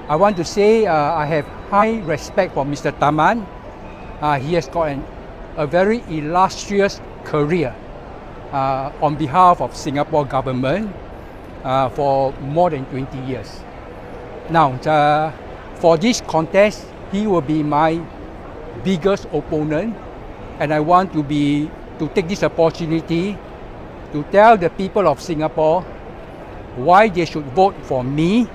I want to say I have high respect for Mr. Taman. He has got a very illustrious career on behalf of Singapore government for more than 20 years. Now, for this contest, he will be my biggest opponent, and I want to take this opportunity to tell the people of Singapore why they should vote for me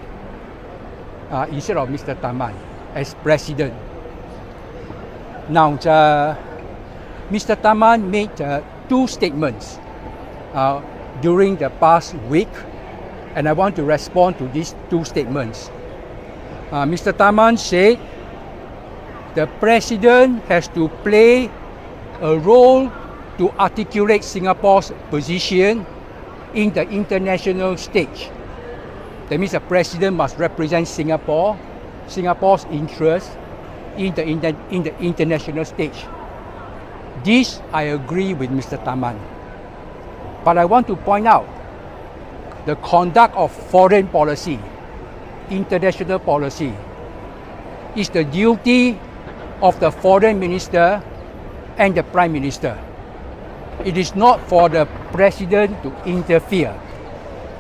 instead of Mr. Taman as president. Now, Mr. Taman made two statements during the past week, and I want to respond to these two statements. Mr. Taman said the president has to play a role to articulate Singapore's position in the international stage. That means the president must represent Singapore's interests in the international stage. This I agree with Mr. Taman. But I want to point out the conduct of foreign policy, international policy, is the duty of the foreign minister and the prime minister. It is not for the president to interfere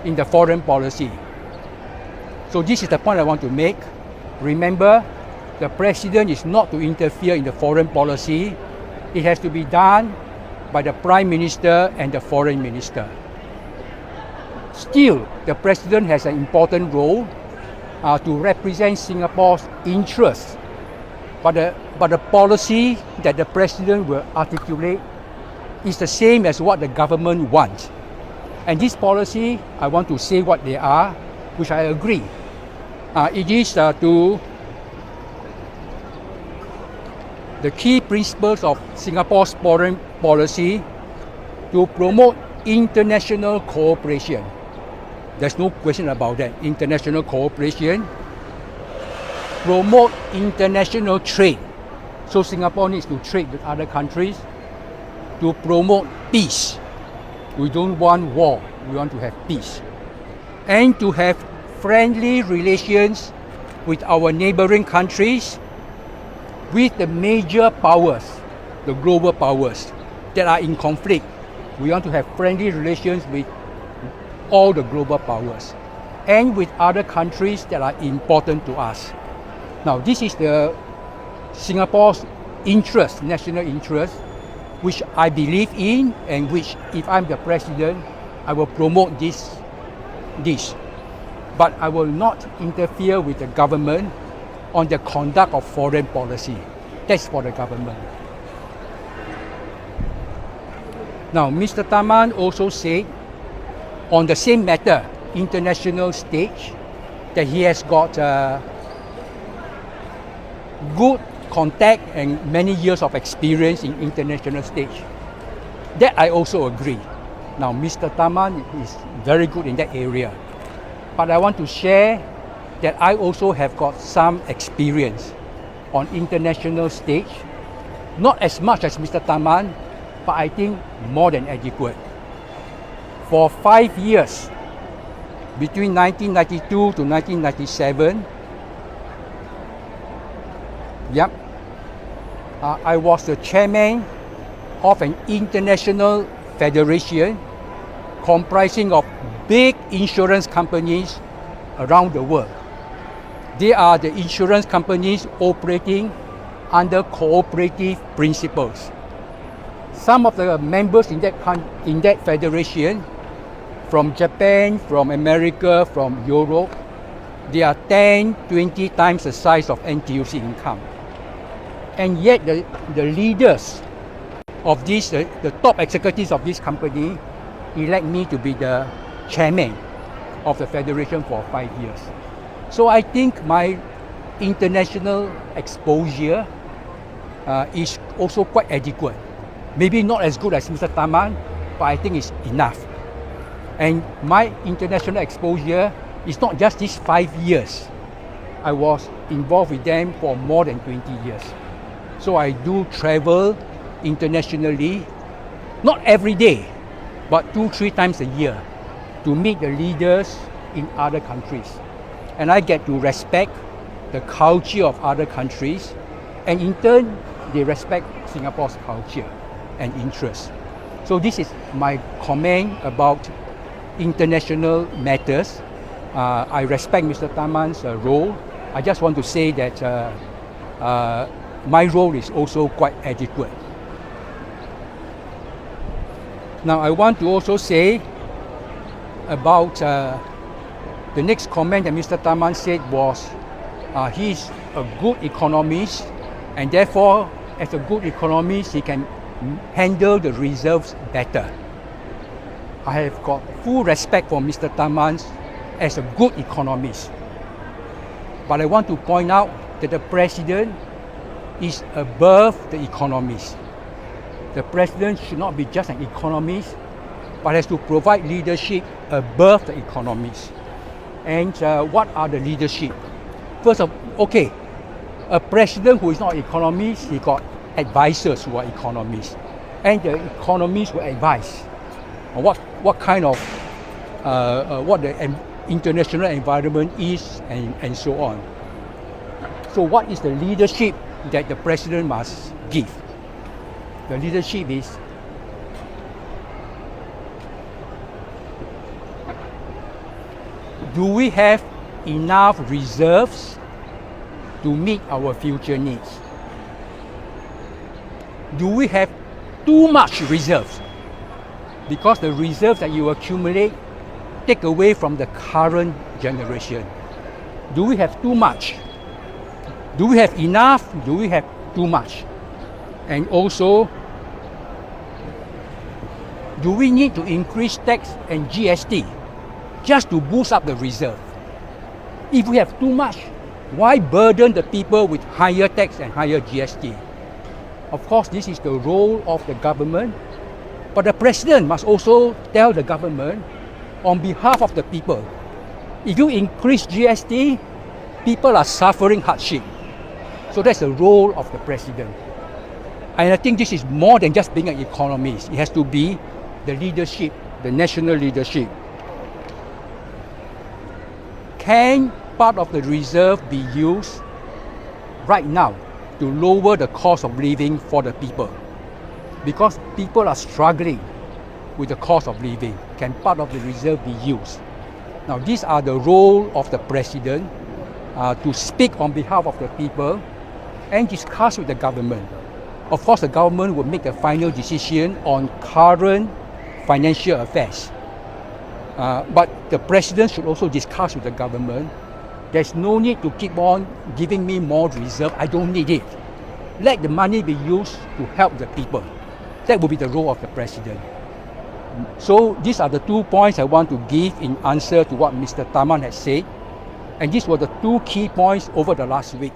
in the foreign policy. So this is the point I want to make. Remember, the president is not to interfere in the foreign policy. It has to be done by the prime minister and the foreign minister. Still, the president has an important role to represent Singapore's interests. But the policy that the president will articulate is the same as what the government wants. And this policy, I want to say what they are, which I agree. It is to the key principles of Singapore's foreign policy to promote international cooperation. There's no question about that. International cooperation. Promote international trade. So Singapore needs to trade with other countries. To promote peace. We don't want war. We want to have peace. And to have friendly relations with our neighboring countries, with the major powers, the global powers that are in conflict. We want to have friendly relations with all the global powers and with other countries that are important to us. Now, this is the Singapore's interest, national interest, which I believe in, and which, if I'm the president, I will promote this. But I will not interfere with the government on the conduct of foreign policy. That's for the government. Now, Mr. Taman also said on the same matter, international stage, that he has got good contact and many years of experience in international stage. That I also agree. Now, Mr. Taman is very good in that area. But I want to share that I also have got some experience on international stage. Not as much as Mr. Taman, but I think more than adequate. For 5 years, between 1992 to 1997, I was the chairman of an international federation comprising of big insurance companies around the world. They are the insurance companies operating under cooperative principles. Some of the members in that federation, from Japan, from America, from Europe, they are 10, 20 times the size of NTUC income. And yet the leaders of this, the top executives of this company, elect me to be the chairman of the federation for 5 years. So I think my international exposure is also quite adequate. Maybe not as good as Mr. Taman, but I think it's enough. And my international exposure is not just these 5 years. I was involved with them for more than 20 years. So I do travel internationally, not every day, but 2-3 times a year to meet the leaders in other countries. And I get to respect the culture of other countries, and in turn, they respect Singapore's culture and interests. So this is my comment about international matters. I respect Mr. Taman's role. I just want to say that my role is also quite adequate. Now I want to also say about the next comment that Mr. Taman said was he's a good economist, and therefore as a good economist he can handle the reserves better. I have got full respect for Mr. Taman as a good economist. But I want to point out that the President is above the economist. The President should not be just an economist, but has to provide leadership above the economist. And what are the leadership? First of all, okay, a president who is not an economist, he got advisors who are economists. And the economists will advise on what kind of, what the international environment is and so on. So what is the leadership that the president must give? The leadership is do we have enough reserves to meet our future needs? Do we have too much reserves? Because the reserves that you accumulate take away from the current generation. Do we have too much? Do we have enough? Do we have too much? And also, do we need to increase tax and GST just to boost up the reserve? If we have too much, why burden the people with higher tax and higher GST? Of course, this is the role of the government, but the president must also tell the government on behalf of the people, if you increase GST, people are suffering hardship. So that's the role of the president. And I think this is more than just being an economist. It has to be the leadership, the national leadership. Can part of the reserve be used right now to lower the cost of living for the people? Because people are struggling with the cost of living. Can part of the reserve be used? Now these are the role of the president to speak on behalf of the people and discuss with the government. Of course, the government will make the final decision on current financial affairs. But the president should also discuss with the government. There's no need to keep on giving me more reserve. I don't need it. Let the money be used to help the people. That will be the role of the president. So these are the 2 points I want to give in answer to what Mr. Taman has said. And these were the 2 key points over the last week.